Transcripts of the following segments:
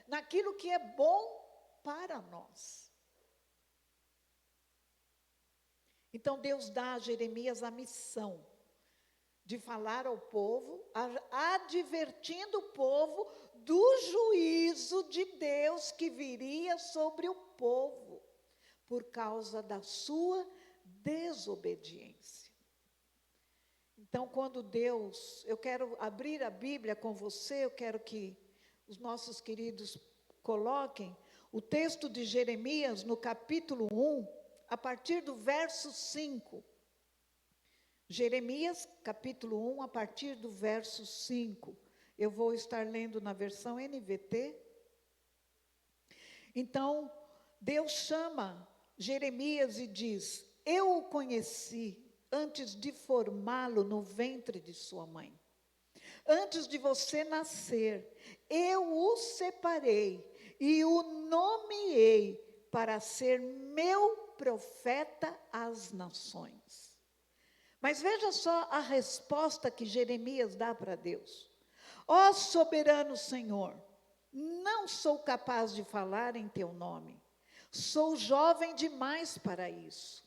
naquilo que é bom para nós. Então Deus dá a Jeremias a missão de falar ao povo, advertindo o povo do juízo de Deus que viria sobre o povo, por causa da sua desobediência. Então, quando Deus, eu quero abrir a Bíblia com você, eu quero que os nossos queridos coloquem o texto de Jeremias no capítulo 1, a partir do verso 5. Jeremias, capítulo 1, a partir do verso 5. Eu vou estar lendo na versão NVT. Então, Deus chama Jeremias e diz: eu o conheci antes de formá-lo no ventre de sua mãe. Antes de você nascer, eu o separei e o nomeei para ser meu profeta às nações. Mas veja só a resposta que Jeremias dá para Deus. Ó soberano Senhor, não sou capaz de falar em teu nome. Sou jovem demais para isso.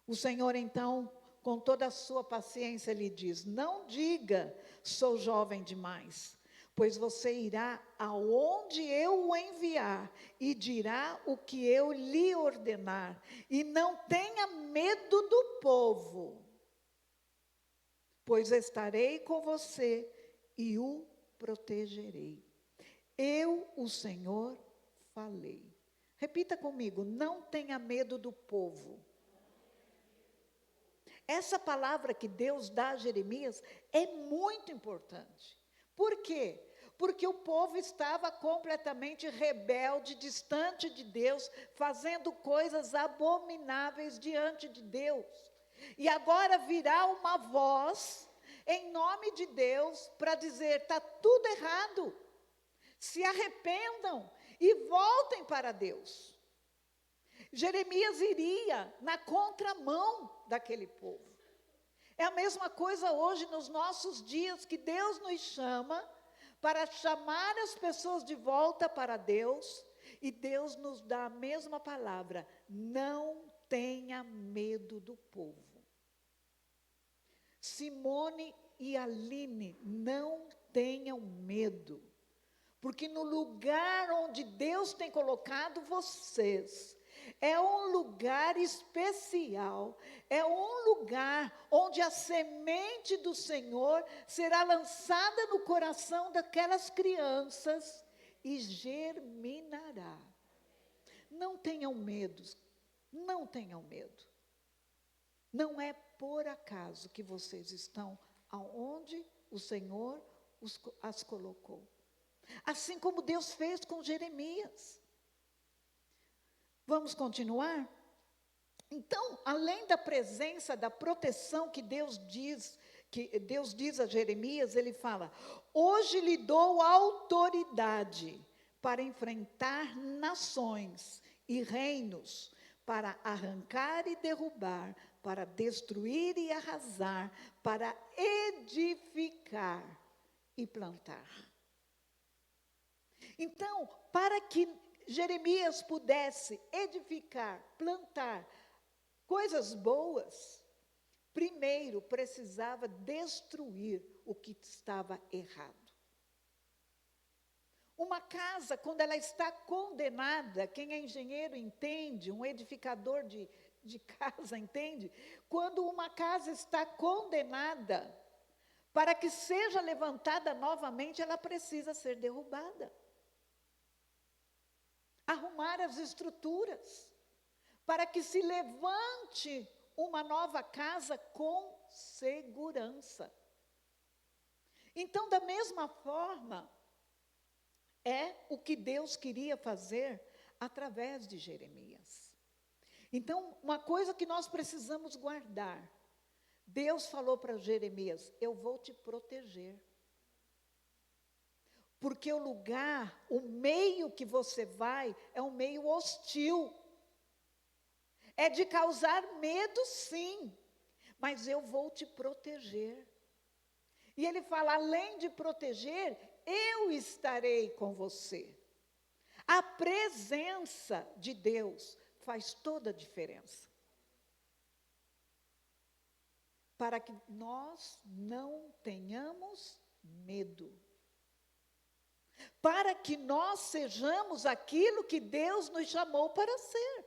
O Senhor, então, com toda a sua paciência, lhe diz: não diga, sou jovem demais, pois você irá aonde eu o enviar e dirá o que eu lhe ordenar. E não tenha medo do povo, pois estarei com você e o protegerei. Eu, o Senhor, falei. Repita comigo: não tenha medo do povo. Essa palavra que Deus dá a Jeremias é muito importante. Por quê? Porque o povo estava completamente rebelde, distante de Deus, fazendo coisas abomináveis diante de Deus. E agora virá uma voz em nome de Deus para dizer: está tudo errado. Se arrependam e voltem para Deus. Jeremias iria na contramão daquele povo. É a mesma coisa hoje nos nossos dias, que Deus nos chama para chamar as pessoas de volta para Deus, e Deus nos dá a mesma palavra: não tenha medo do povo. Simone e Aline, não tenham medo, porque no lugar onde Deus tem colocado vocês, é um lugar especial, é um lugar onde a semente do Senhor será lançada no coração daquelas crianças e germinará. Não tenham medo, não tenham medo. Não é por acaso que vocês estão aonde o Senhor as colocou. Assim como Deus fez com Jeremias. Vamos continuar? Então, além da presença, da proteção que Deus diz a Jeremias, ele fala: hoje lhe dou autoridade para enfrentar nações e reinos, para arrancar e derrubar, para destruir e arrasar, para edificar e plantar. Então, para que Jeremias pudesse edificar, plantar coisas boas, primeiro precisava destruir o que estava errado. Uma casa, quando ela está condenada, quem é engenheiro entende, um edificador de casa entende, quando uma casa está condenada, para que seja levantada novamente, ela precisa ser derrubada. Arrumar as estruturas, para que se levante uma nova casa com segurança. Então, da mesma forma, é o que Deus queria fazer através de Jeremias. Então, uma coisa que nós precisamos guardar: Deus falou para Jeremias: eu vou te proteger. Porque o lugar, o meio que você vai, é um meio hostil. É de causar medo, sim, mas eu vou te proteger. E ele fala: além de proteger, eu estarei com você. A presença de Deus faz toda a diferença. Para que nós não tenhamos medo. Para que nós sejamos aquilo que Deus nos chamou para ser.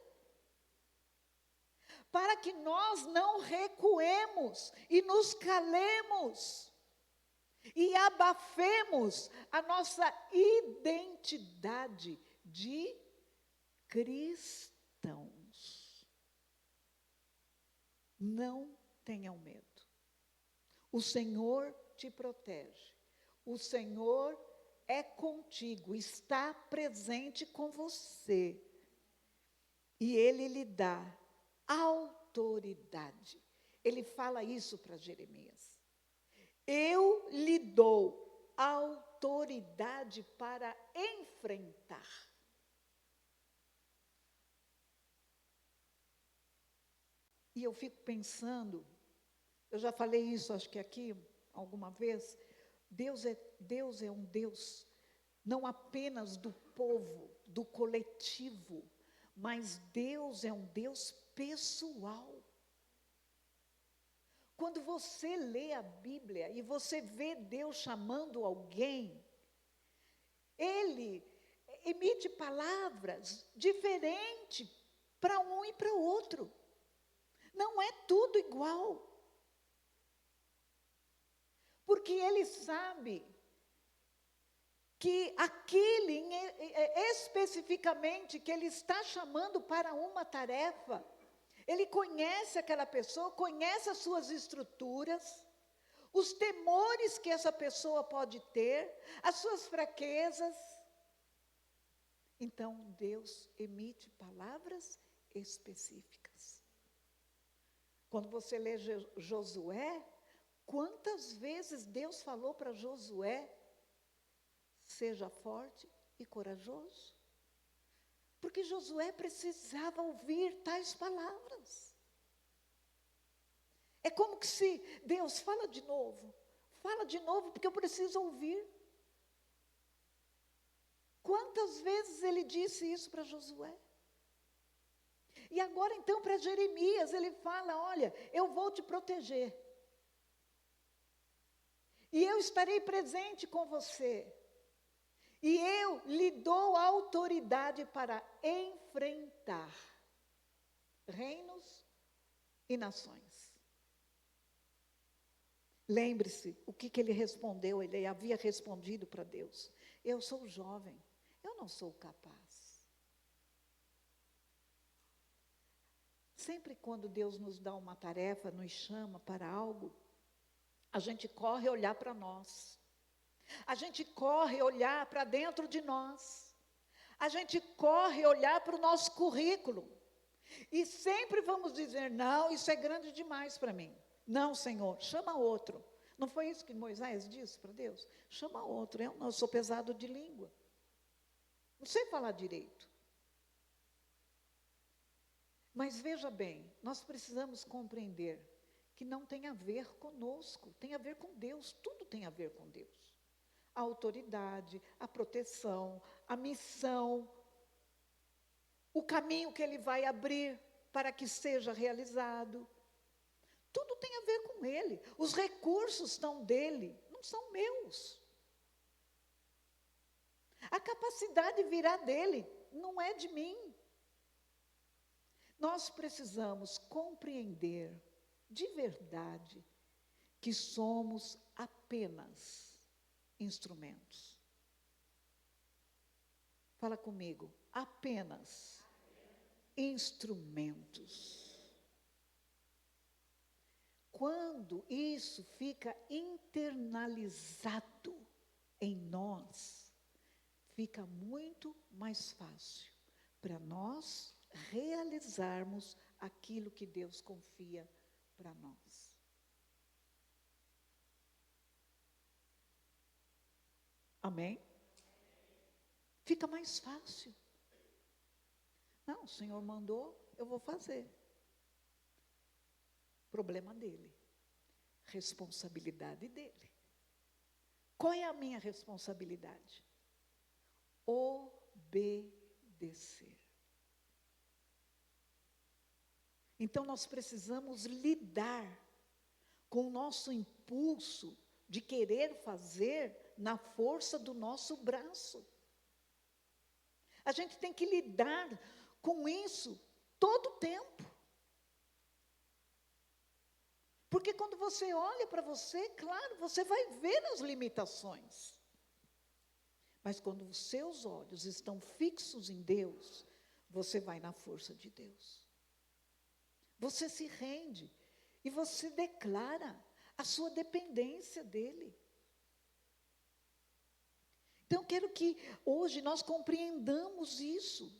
Para que nós não recuemos e nos calemos e abafemos a nossa identidade de cristãos. Não tenham medo. O Senhor te protege. O Senhor é contigo, está presente com você. E Ele lhe dá autoridade. Ele fala isso para Jeremias. Eu lhe dou autoridade para enfrentar. E eu fico pensando, eu já falei isso, acho que aqui, alguma vez, Deus é um Deus não apenas do povo, do coletivo, mas Deus é um Deus pessoal. Quando você lê a Bíblia e você vê Deus chamando alguém, Ele emite palavras diferentes para um e para o outro. Não é tudo igual. Porque Ele sabe que aquele especificamente que Ele está chamando para uma tarefa, Ele conhece aquela pessoa, conhece as suas estruturas, os temores que essa pessoa pode ter, as suas fraquezas. Então, Deus emite palavras específicas. Quando você lê Josué, quantas vezes Deus falou para Josué, seja forte e corajoso? Porque Josué precisava ouvir tais palavras. É como que se Deus fala de novo, porque eu preciso ouvir. Quantas vezes ele disse isso para Josué? E agora então para Jeremias ele fala, olha, eu vou te proteger. E eu estarei presente com você. E eu lhe dou autoridade para enfrentar reinos e nações. Lembre-se, o que ele respondeu? Ele havia respondido para Deus. Eu sou jovem, eu não sou capaz. Sempre quando Deus nos dá uma tarefa, nos chama para algo, a gente corre olhar para nós. A gente corre olhar para dentro de nós. A gente corre olhar para o nosso currículo. E sempre vamos dizer, não, isso é grande demais para mim. Não, Senhor, chama outro. Não foi isso que Moisés disse para Deus? Chama outro, eu não sou pesado de língua. Não sei falar direito. Mas veja bem, nós precisamos compreender que não tem a ver conosco, tem a ver com Deus, tudo tem a ver com Deus. A autoridade, a proteção, a missão, o caminho que Ele vai abrir para que seja realizado. Tudo tem a ver com Ele. Os recursos estão dEle, não são meus. A capacidade virá dEle, não é de mim. Nós precisamos compreender de verdade que somos apenas instrumentos. Fala comigo, apenas instrumentos. Quando isso fica internalizado em nós, fica muito mais fácil para nós realizarmos aquilo que Deus confia para nós. Amém? Fica mais fácil. Não, o Senhor mandou, eu vou fazer. Problema dele. Responsabilidade dele. Qual é a minha responsabilidade? Obedecer. Então, nós precisamos lidar com o nosso impulso de querer fazer na força do nosso braço. A gente tem que lidar com isso todo o tempo. Porque quando você olha para você, claro, você vai ver as limitações. Mas quando os seus olhos estão fixos em Deus, você vai na força de Deus. Você se rende e você declara a sua dependência dEle. Então, eu quero que hoje nós compreendamos isso.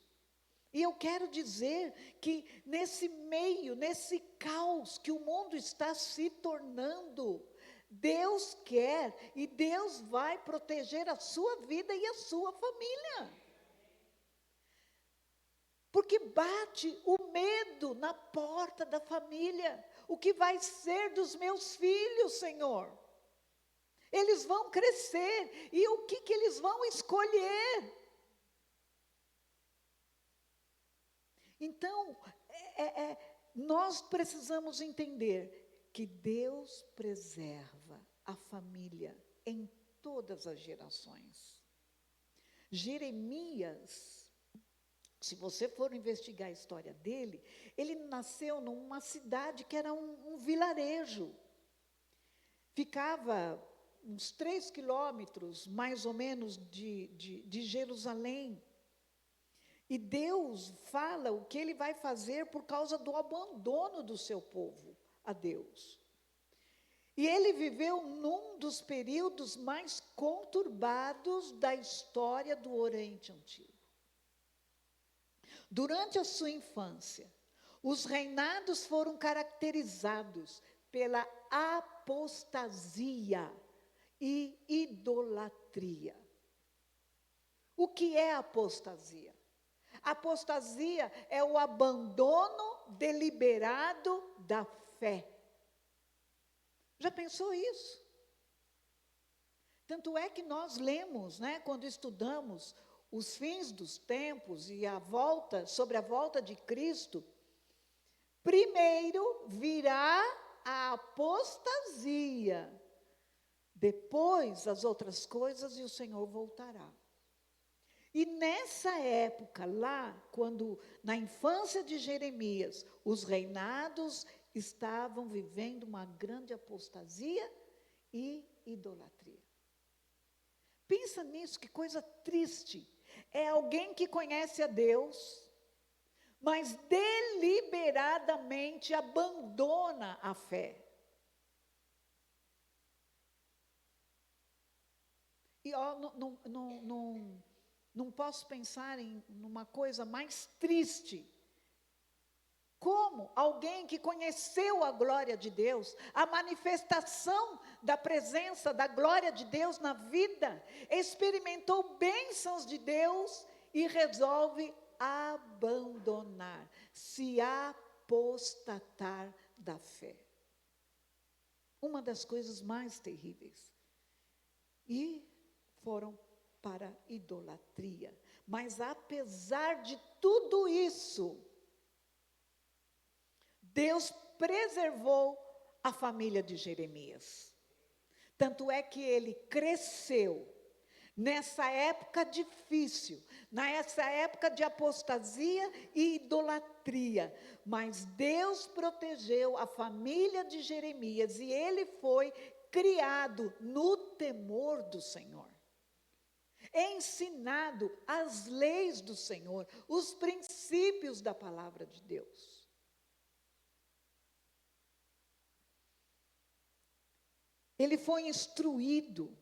E eu quero dizer que nesse meio, nesse caos que o mundo está se tornando, Deus quer e Deus vai proteger a sua vida e a sua família. Porque bate o medo na porta da família. O que vai ser dos meus filhos, Senhor? Eles vão crescer e o que eles vão escolher? Então, nós precisamos entender que Deus preserva a família em todas as gerações. Jeremias, se você for investigar a história dele, ele nasceu numa cidade que era um vilarejo. Ficava uns 3 quilômetros, mais ou menos, de Jerusalém. E Deus fala o que Ele vai fazer por causa do abandono do seu povo a Deus. E ele viveu num dos períodos mais conturbados da história do Oriente Antigo. Durante a sua infância, os reinados foram caracterizados pela apostasia e idolatria. O que é apostasia? Apostasia é o abandono deliberado da fé. Já pensou isso? Tanto é que nós lemos, quando estudamos os fins dos tempos e sobre a volta de Cristo, primeiro virá a apostasia, depois as outras coisas e o Senhor voltará. E nessa época lá, quando na infância de Jeremias, os reinados estavam vivendo uma grande apostasia e idolatria. Pensa nisso, que coisa triste. É alguém que conhece a Deus, mas deliberadamente abandona a fé. E não posso pensar em uma coisa mais triste. Como alguém que conheceu a glória de Deus, a manifestação da presença da glória de Deus na vida, experimentou bênçãos de Deus e resolve abandonar, se apostatar da fé. Uma das coisas mais terríveis. E foram para a idolatria. Mas apesar de tudo isso, Deus preservou a família de Jeremias. Tanto é que ele cresceu nessa época difícil, nessa época de apostasia e idolatria. Mas Deus protegeu a família de Jeremias e ele foi criado no temor do Senhor. Ensinado as leis do Senhor, os princípios da palavra de Deus. Ele foi instruído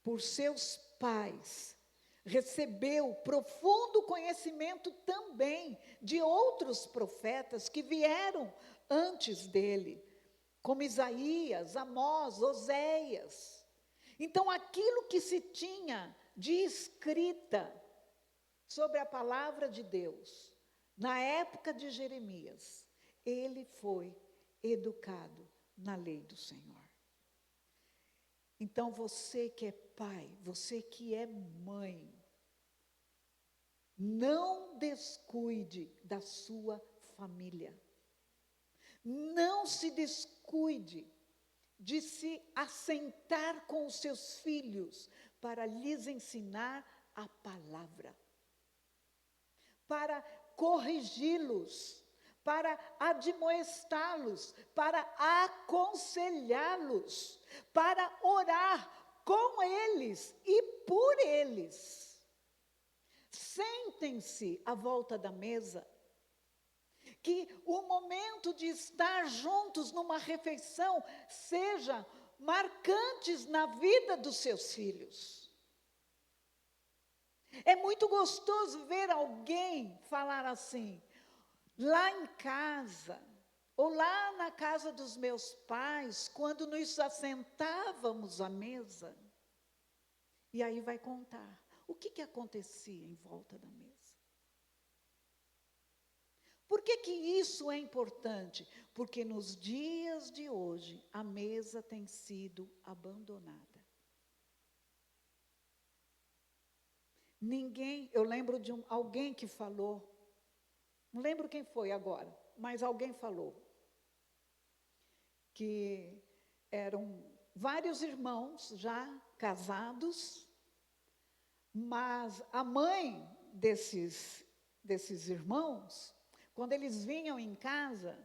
por seus pais, recebeu profundo conhecimento também de outros profetas que vieram antes dele, como Isaías, Amós, Oséias. Então, aquilo que se tinha de escrita sobre a palavra de Deus, na época de Jeremias, ele foi educado na lei do Senhor. Então, você que é pai, você que é mãe, não descuide da sua família. Não se descuide de se assentar com os seus filhos para lhes ensinar a palavra, para corrigi-los, para admoestá-los, para aconselhá-los, para orar com eles e por eles. Sentem-se à volta da mesa. Que o momento de estar juntos numa refeição seja marcantes na vida dos seus filhos. É muito gostoso ver alguém falar assim: lá em casa, ou lá na casa dos meus pais, quando nos assentávamos à mesa. E aí vai contar o que acontecia em volta da mesa. Por que isso é importante? Porque nos dias de hoje, a mesa tem sido abandonada. Eu lembro de alguém que falou, não lembro quem foi agora, mas alguém falou, que eram vários irmãos já casados, mas a mãe desses irmãos, quando eles vinham em casa,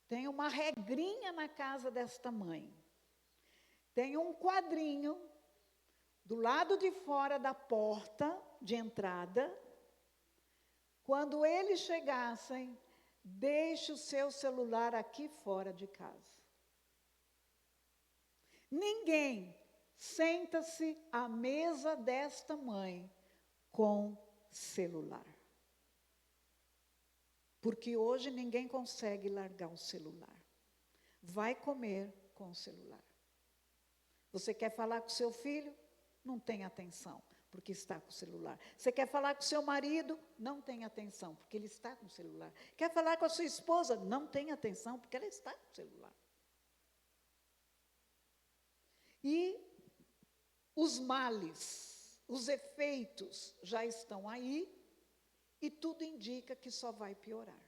tem uma regrinha na casa desta mãe. Tem um quadrinho do lado de fora da porta de entrada. Quando eles chegassem, deixe o seu celular aqui fora de casa. Ninguém senta-se à mesa desta mãe com celular. Porque hoje ninguém consegue largar o celular. Vai comer com o celular. Você quer falar com seu filho? Não tem atenção, porque está com o celular. Você quer falar com seu marido? Não tem atenção, porque ele está com o celular. Quer falar com a sua esposa? Não tem atenção, porque ela está com o celular. E os males, os efeitos já estão aí, e tudo indica que só vai piorar.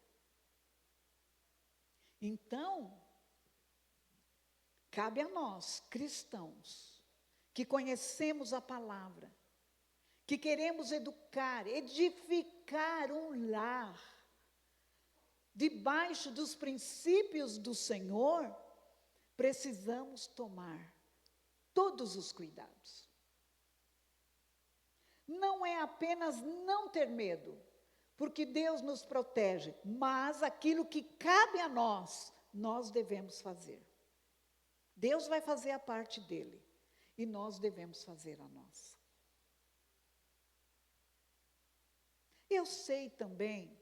Então, cabe a nós, cristãos, que conhecemos a palavra, que queremos educar, edificar um lar, debaixo dos princípios do Senhor, precisamos tomar todos os cuidados. Não é apenas não ter medo, porque Deus nos protege, mas aquilo que cabe a nós, nós devemos fazer. Deus vai fazer a parte dele, e nós devemos fazer a nossa. Eu sei também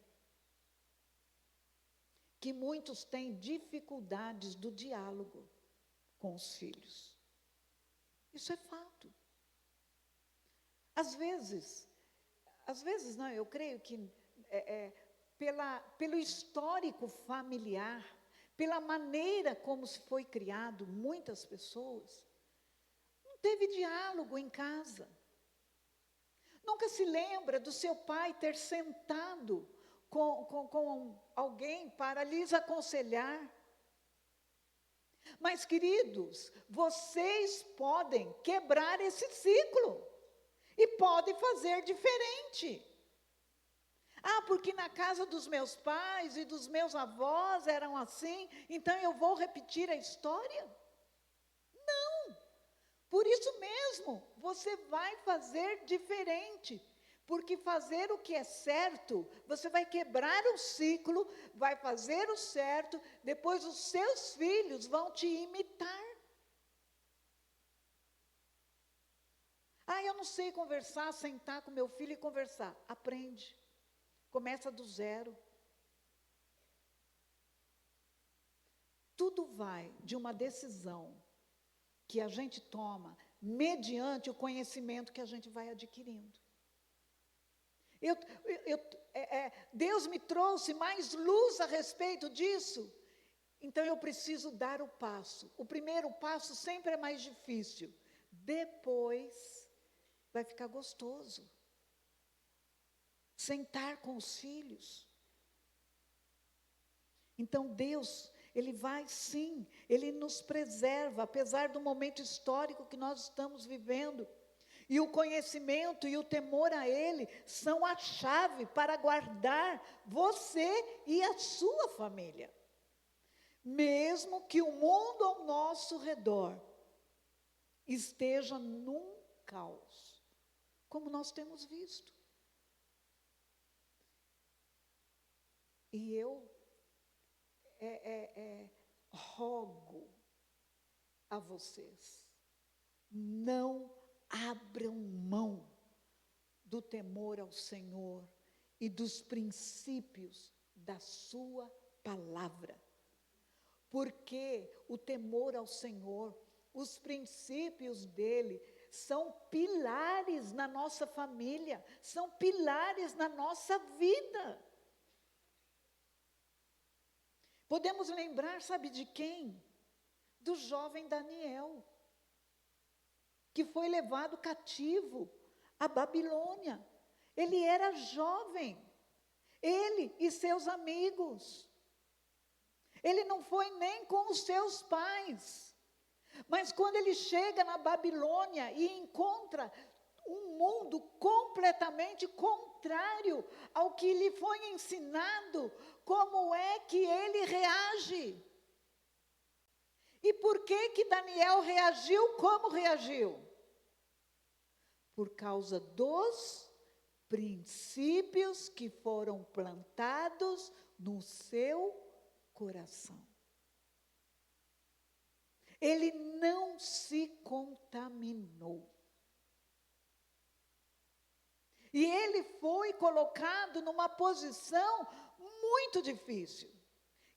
que muitos têm dificuldades do diálogo com os filhos. Isso é fato. Às vezes não, eu creio que pelo histórico familiar, pela maneira como se foi criado, muitas pessoas, não teve diálogo em casa. Nunca se lembra do seu pai ter sentado com alguém para lhes aconselhar. Mas, queridos, vocês podem quebrar esse ciclo e podem fazer diferente. Ah, porque na casa dos meus pais e dos meus avós eram assim, então eu vou repetir a história? Não. Por isso mesmo, você vai fazer diferente. Porque fazer o que é certo, você vai quebrar o ciclo, vai fazer o certo, depois os seus filhos vão te imitar. Ah, eu não sei conversar, sentar com meu filho e conversar. Aprende. Começa do zero. Tudo vai de uma decisão que a gente toma mediante o conhecimento que a gente vai adquirindo. Deus me trouxe mais luz a respeito disso Então eu preciso dar o passo. O primeiro passo sempre é mais difícil. Depois vai ficar gostoso. Sentar com os filhos. Então Deus, Ele vai sim, Ele nos preserva, apesar do momento histórico que nós estamos vivendo. E o conhecimento e o temor a Ele são a chave para guardar você e a sua família. Mesmo que o mundo ao nosso redor esteja num caos, como nós temos visto. E eu rogo a vocês, não abram mão do temor ao Senhor e dos princípios da sua palavra. Porque o temor ao Senhor, os princípios dele, são pilares na nossa família, são pilares na nossa vida. Podemos lembrar, sabe de quem? Do jovem Daniel, que foi levado cativo à Babilônia. Ele era jovem, ele e seus amigos. Ele não foi nem com os seus pais. Mas quando ele chega na Babilônia e encontra um mundo completamente contrário ao que lhe foi ensinado, como é que ele reage? E por que Daniel reagiu como reagiu? Por causa dos princípios que foram plantados no seu coração. Ele não se contaminou. E ele foi colocado numa posição muito difícil,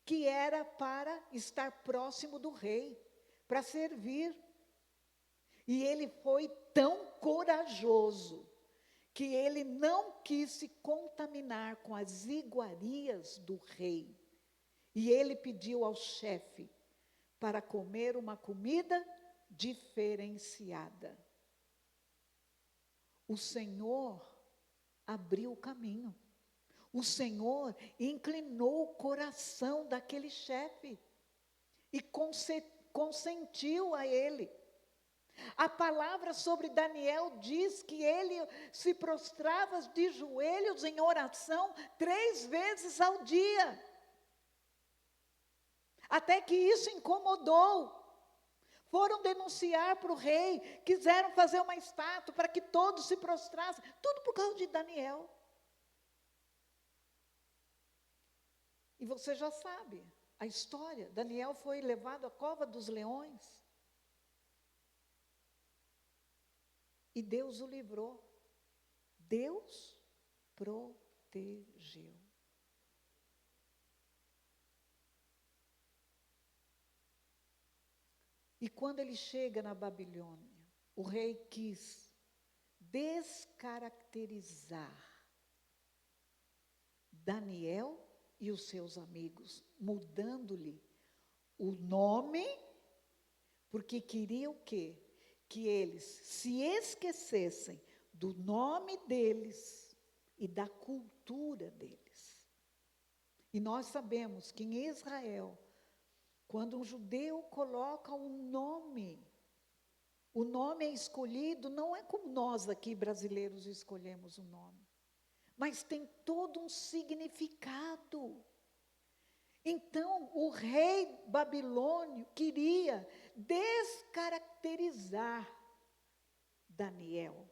que era para estar próximo do rei, para servir. E ele foi tão corajoso, que ele não quis se contaminar com as iguarias do rei. E ele pediu ao chefe para comer uma comida diferenciada. O Senhor abriu o caminho. O Senhor inclinou o coração daquele chefe e consentiu a ele. A palavra sobre Daniel diz que ele se prostrava de joelhos em oração 3 vezes ao dia. Até que isso incomodou. Foram denunciar para o rei, quiseram fazer uma estátua para que todos se prostrassem, tudo por causa de Daniel. E você já sabe a história. Daniel foi levado à cova dos leões. E Deus o livrou. Deus protegeu. E quando ele chega na Babilônia, o rei quis descaracterizar Daniel e os seus amigos, mudando-lhe o nome, porque queria o quê? Que eles se esquecessem do nome deles e da cultura deles. E nós sabemos que em Israel, quando um judeu coloca um nome, o nome é escolhido, não é como nós aqui brasileiros escolhemos o nome, mas tem todo um significado. Então, o rei babilônio queria descaracterizar Daniel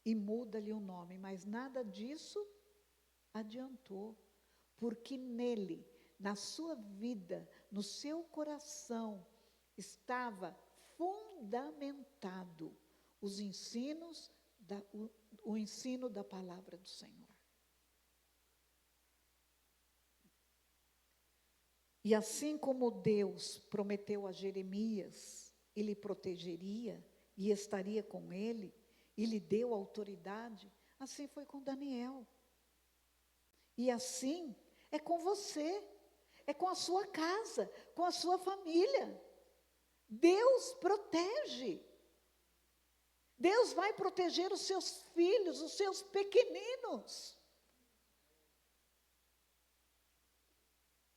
e muda-lhe o nome, mas nada disso adiantou, porque nele, na sua vida, no seu coração, estava fundamentado os ensinos, o ensino da palavra do Senhor. E assim como Deus prometeu a Jeremias, ele protegeria e estaria com ele, e lhe deu autoridade, assim foi com Daniel. E assim é com você. é com a sua casa, com a sua família. Deus protege. Deus vai proteger os seus filhos, os seus pequeninos.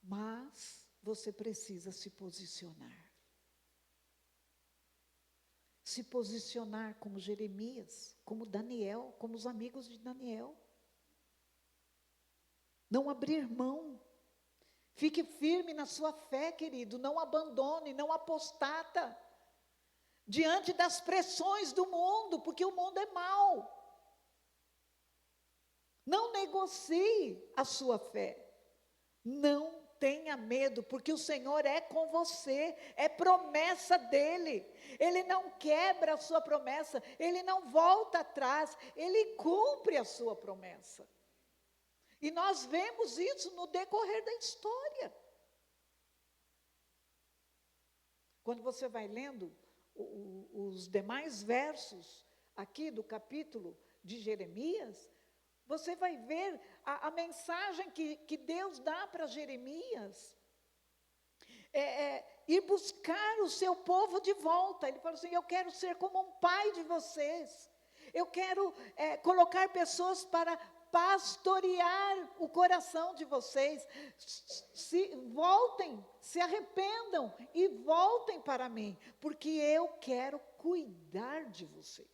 Mas você precisa se posicionar. Se posicionar como Jeremias, como Daniel, como os amigos de Daniel. Não abrir mão. Fique firme na sua fé, querido. Não abandone, não apostata. Diante das pressões do mundo, porque o mundo é mau. Não negocie a sua fé. Não tenha medo, porque o Senhor é com você, é promessa dEle. Ele não quebra a sua promessa, Ele não volta atrás, Ele cumpre a sua promessa. E nós vemos isso no decorrer da história. Quando você vai lendo os demais versos aqui do capítulo de Jeremias, você vai ver a mensagem que Deus dá para Jeremias. Ir buscar o seu povo de volta. Ele fala assim, eu quero ser como um pai de vocês. Eu quero colocar pessoas para pastorear o coração de vocês. Voltem, se arrependam e voltem para mim, porque eu quero cuidar de vocês.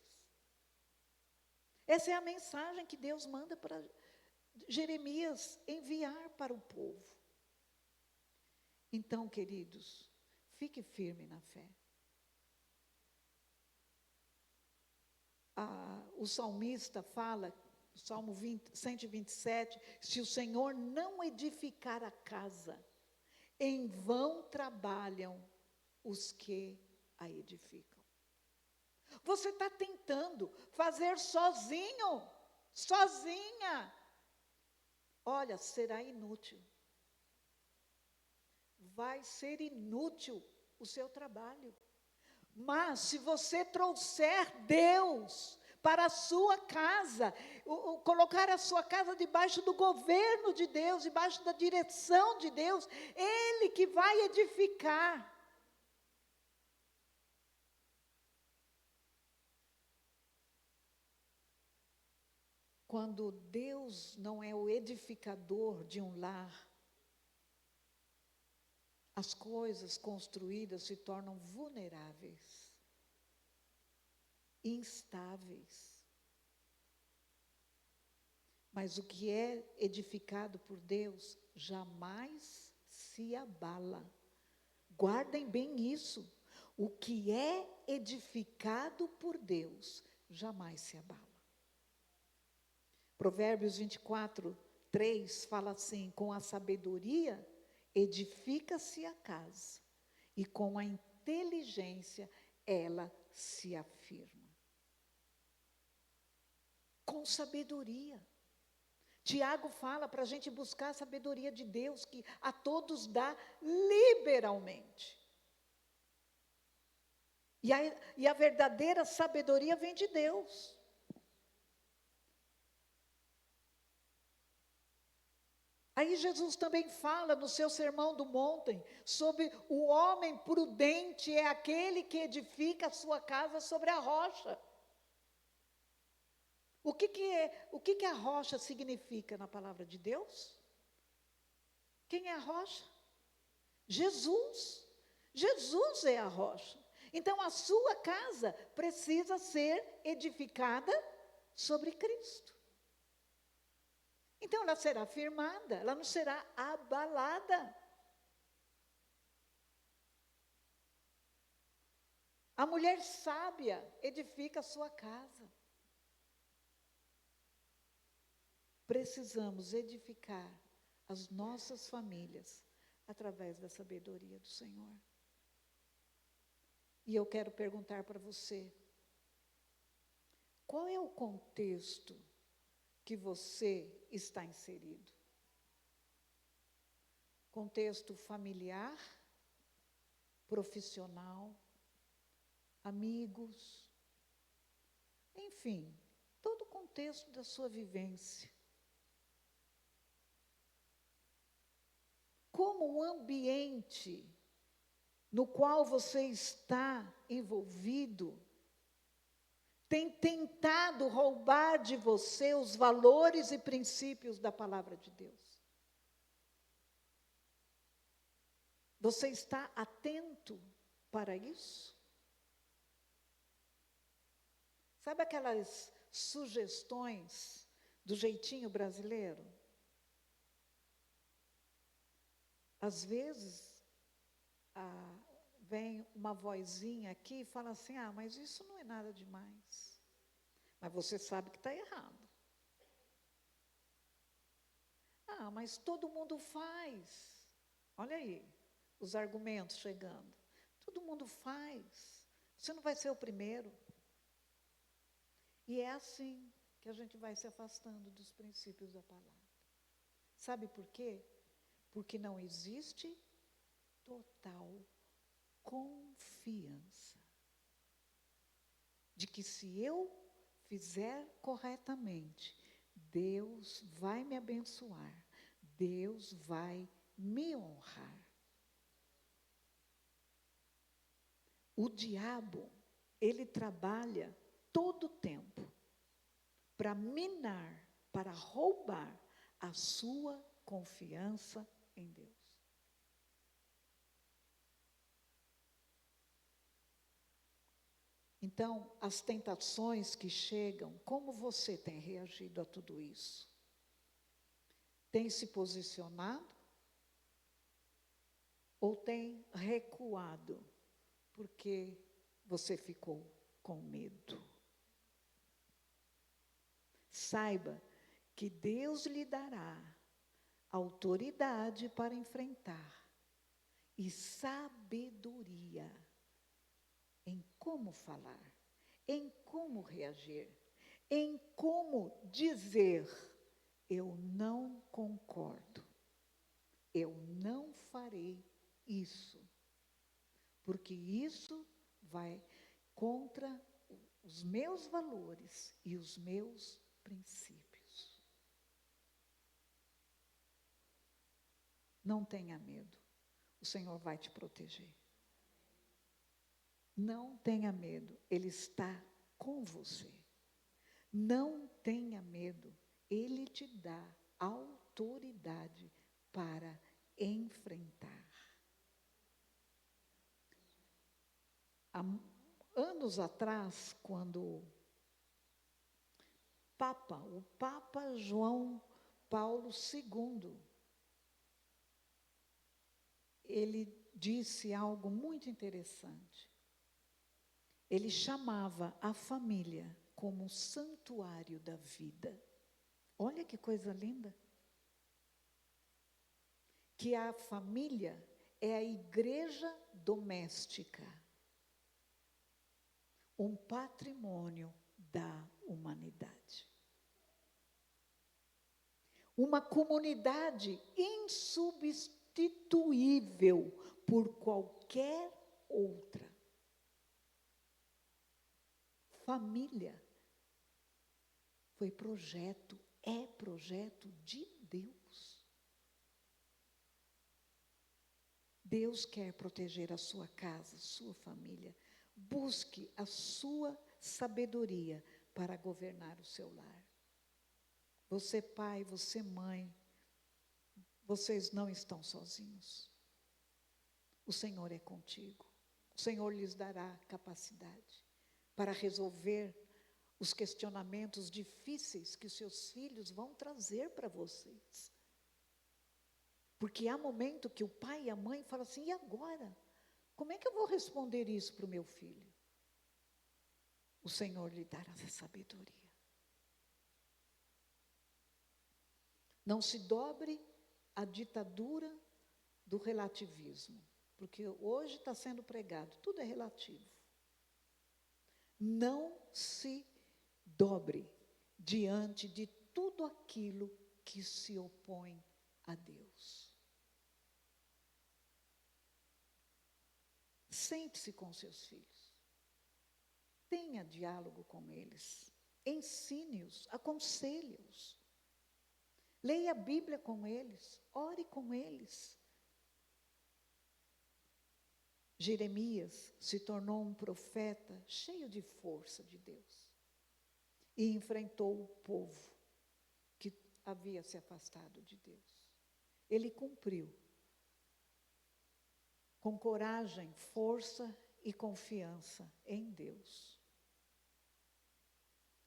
Essa é a mensagem que Deus manda para Jeremias enviar para o povo. Então, queridos, fique firme na fé. O salmista fala, Salmo 127, se o Senhor não edificar a casa, em vão trabalham os que a edificam. Você está tentando fazer sozinho, sozinha. Olha, será inútil. Vai ser inútil o seu trabalho. Mas se você trouxer Deus para a sua casa, colocar a sua casa debaixo do governo de Deus, debaixo da direção de Deus, Ele que vai edificar. Quando Deus não é o edificador de um lar, as coisas construídas se tornam vulneráveis, instáveis. Mas o que é edificado por Deus jamais se abala. Guardem bem isso. O que é edificado por Deus jamais se abala. Provérbios 24, 3 fala assim, com a sabedoria edifica-se a casa, e com a inteligência ela se afirma. Com sabedoria. Tiago fala para a gente buscar a sabedoria de Deus, que a todos dá liberalmente. E a verdadeira sabedoria vem de Deus. Aí Jesus também fala no seu sermão do monte, sobre o homem prudente é aquele que edifica a sua casa sobre a rocha. O que a rocha significa na palavra de Deus? Quem é a rocha? Jesus. Jesus é a rocha. Então a sua casa precisa ser edificada sobre Cristo. Então ela será firmada, ela não será abalada. A mulher sábia edifica a sua casa. Precisamos edificar as nossas famílias através da sabedoria do Senhor. E eu quero perguntar para você, qual é o contexto que você está inserido? Contexto familiar, profissional, amigos, enfim, todo o contexto da sua vivência. como o ambiente no qual você está envolvido tem tentado roubar de você os valores e princípios da palavra de Deus. Você está atento para isso? Sabe aquelas sugestões do jeitinho brasileiro? Às vezes, vem uma vozinha aqui e fala assim, mas isso não é nada demais. Mas você sabe que está errado. Mas todo mundo faz. Olha aí, os argumentos chegando. Todo mundo faz. Você não vai ser o primeiro. E é assim que a gente vai se afastando dos princípios da palavra. Sabe por quê? Porque não existe total confiança de que se eu fizer corretamente, Deus vai me abençoar, Deus vai me honrar. O diabo, ele trabalha todo o tempo para minar, para roubar a sua confiança em Deus. Então, as tentações que chegam, como você tem reagido a tudo isso? Tem se posicionado? Ou tem recuado? Porque você ficou com medo. Saiba que Deus lhe dará autoridade para enfrentar e sabedoria em como falar, em como reagir, em como dizer, eu não concordo, eu não farei isso, porque isso vai contra os meus valores e os meus princípios. Não tenha medo, o Senhor vai te proteger. Não tenha medo, Ele está com você. Não tenha medo, Ele te dá autoridade para enfrentar. Há anos atrás, quando o Papa João Paulo II, ele disse algo muito interessante. Ele chamava a família como um santuário da vida. Olha que coisa linda. Que a família é a igreja doméstica, um patrimônio da humanidade. Uma comunidade insubstituível por qualquer outra. Família foi projeto, é projeto de Deus. Deus quer proteger a sua casa, sua família. Busque a sua sabedoria para governar o seu lar. Você pai, você mãe, vocês não estão sozinhos. O Senhor é contigo. O Senhor lhes dará capacidade para resolver os questionamentos difíceis que os seus filhos vão trazer para vocês. Porque há momento que o pai e a mãe falam assim, e agora? Como é que eu vou responder isso para o meu filho? O Senhor lhe dará essa sabedoria. Não se dobre à ditadura do relativismo, porque hoje está sendo pregado, tudo é relativo. Não se dobre diante de tudo aquilo que se opõe a Deus. Sente-se com seus filhos. Tenha diálogo com eles. Ensine-os, aconselhe-os. Leia a Bíblia com eles, ore com eles. Jeremias se tornou um profeta cheio de força de Deus e enfrentou o povo que havia se afastado de Deus. Ele cumpriu com coragem, força e confiança em Deus.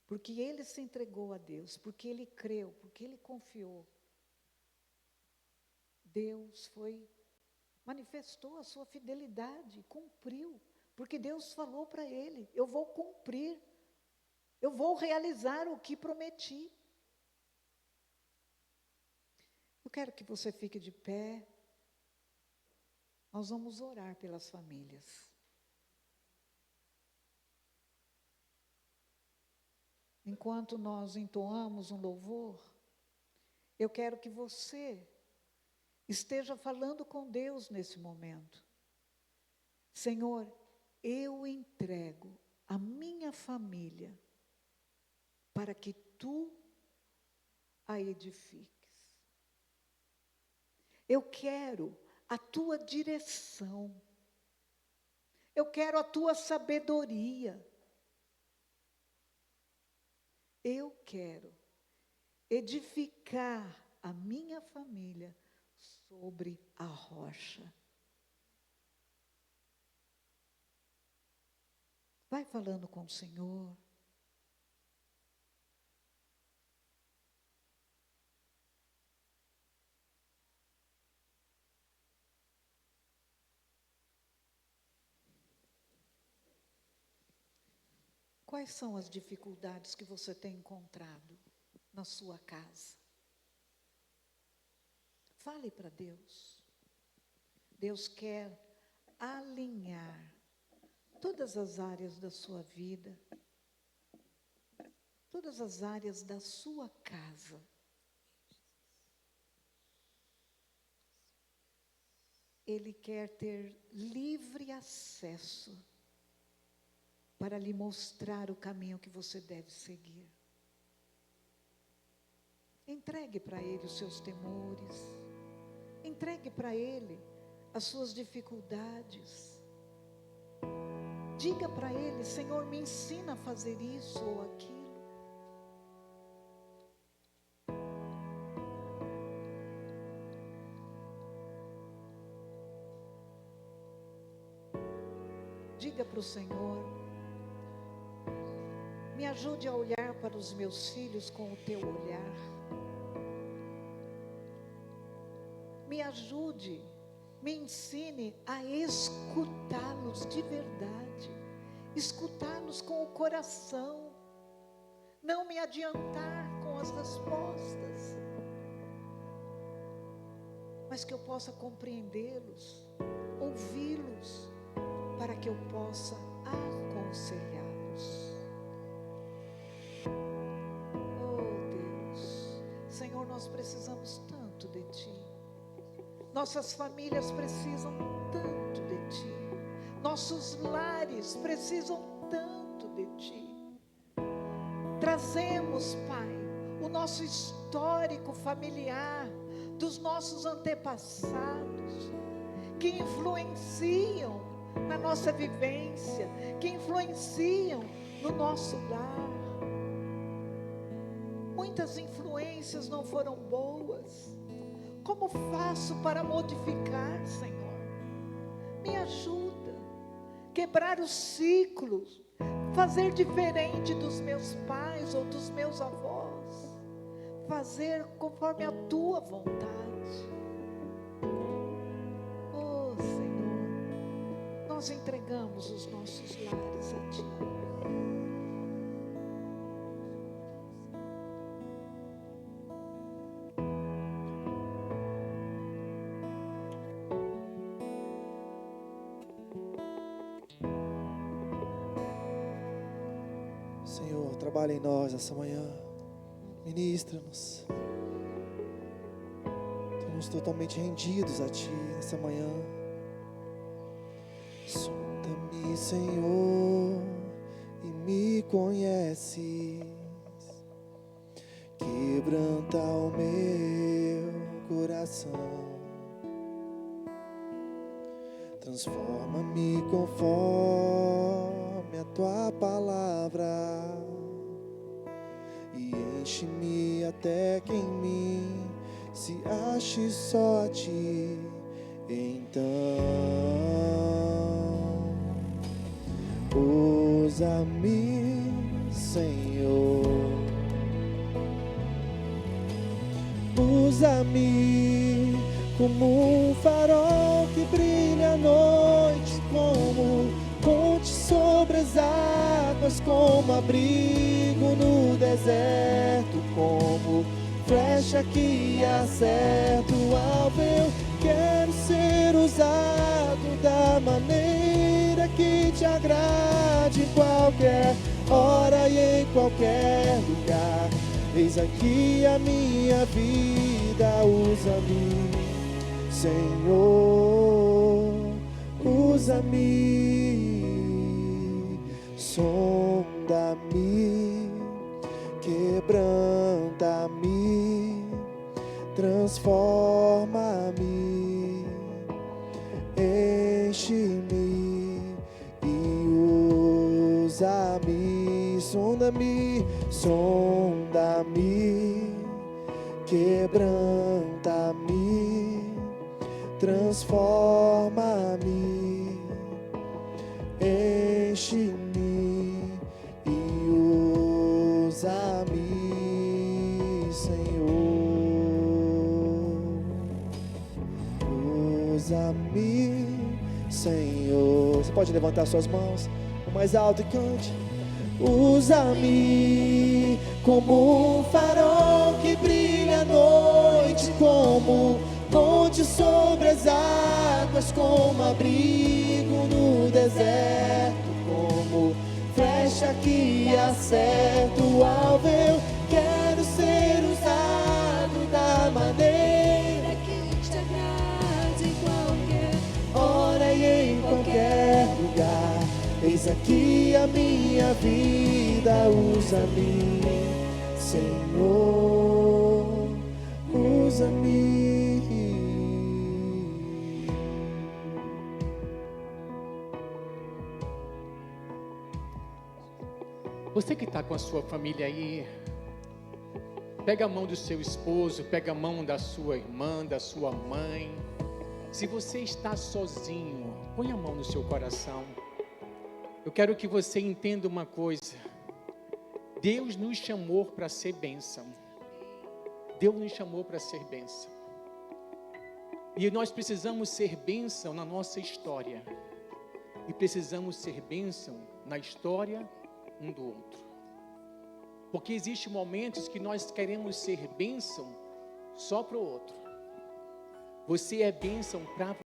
Porque ele se entregou a Deus, porque ele creu, porque ele confiou. Deus manifestou a sua fidelidade, cumpriu, porque Deus falou para ele: eu vou cumprir, eu vou realizar o que prometi. Eu quero que você fique de pé, nós vamos orar pelas famílias. Enquanto nós entoamos um louvor, eu quero que você esteja falando com Deus nesse momento. Senhor, eu entrego a minha família para que tu a edifiques. Eu quero a tua direção. Eu quero a tua sabedoria. Eu quero edificar a minha família sobre a rocha. Vai falando com o Senhor. Quais são as dificuldades que você tem encontrado na sua casa? Fale para Deus. Deus quer alinhar todas as áreas da sua vida, todas as áreas da sua casa. Ele quer ter livre acesso para lhe mostrar o caminho que você deve seguir. Entregue para Ele os seus temores. Entregue para Ele as suas dificuldades. Diga para Ele: Senhor, me ensina a fazer isso ou aquilo. Diga para o Senhor: me ajude a olhar para os meus filhos com o teu olhar. Me ajude, me ensine a escutá-los de verdade, escutá-los com o coração, não me adiantar com as respostas, mas que eu possa compreendê-los, ouvi-los, para que eu possa aconselhá-los. Oh Deus, Senhor, nós precisamos tanto de Ti. Nossas famílias precisam tanto de Ti. Nossos lares precisam tanto de Ti. Trazemos, Pai, o nosso histórico familiar, dos nossos antepassados, que influenciam na nossa vivência, que influenciam no nosso lar. Muitas influências não foram boas. Como faço para modificar, Senhor? Me ajuda. Quebrar os ciclos. Fazer diferente dos meus pais ou dos meus avós. Fazer conforme a Tua vontade. Oh, Senhor, nós entregamos os nossos lares a Ti. Senhor, trabalha em nós essa manhã, ministra-nos. Estamos totalmente rendidos a Ti nessa manhã. Sonda-me, Senhor, e me conheces. Quebranta o meu coração. Transforma-me conforme a tua palavra e enche-me até que em mim se ache só a ti. Então usa-me, Senhor, usa-me como um farol que brilha à noite, como ponte sobre as águas, como abrigo no deserto, como flecha que acerta o alvo. Eu quero ser usado da maneira que te agrade, em qualquer hora e em qualquer lugar. Eis aqui a minha vida, usa-me, Senhor, usa-me, sonda-me, quebranta-me, transforma-me, enche-me e usa-me, sonda-me, sonda-me, quebranta-me, transforma-me, enche-me e usa-me, Senhor, usa-me, Senhor. Você pode levantar suas mãos o mais alto e cante. Usa-me como um farol que brilha à noite, como ponte sobre as águas, como abrigo no deserto, como flecha que acerta o alvo. Eu quero ser usado da maneira que te agrade, em qualquer hora e em qualquer lugar. Eis aqui a minha vida, usa-me, Senhor, usa-me. Você que está com a sua família aí, pega a mão do seu esposo, pega a mão da sua irmã, da sua mãe. Se você está sozinho, põe a mão no seu coração. Eu quero que você entenda uma coisa. Deus nos chamou para ser bênção. Deus nos chamou para ser bênção. E nós precisamos ser bênção na nossa história. E precisamos ser bênção na história um do outro. Porque existem momentos que nós queremos ser bênção só para o outro. Você é bênção para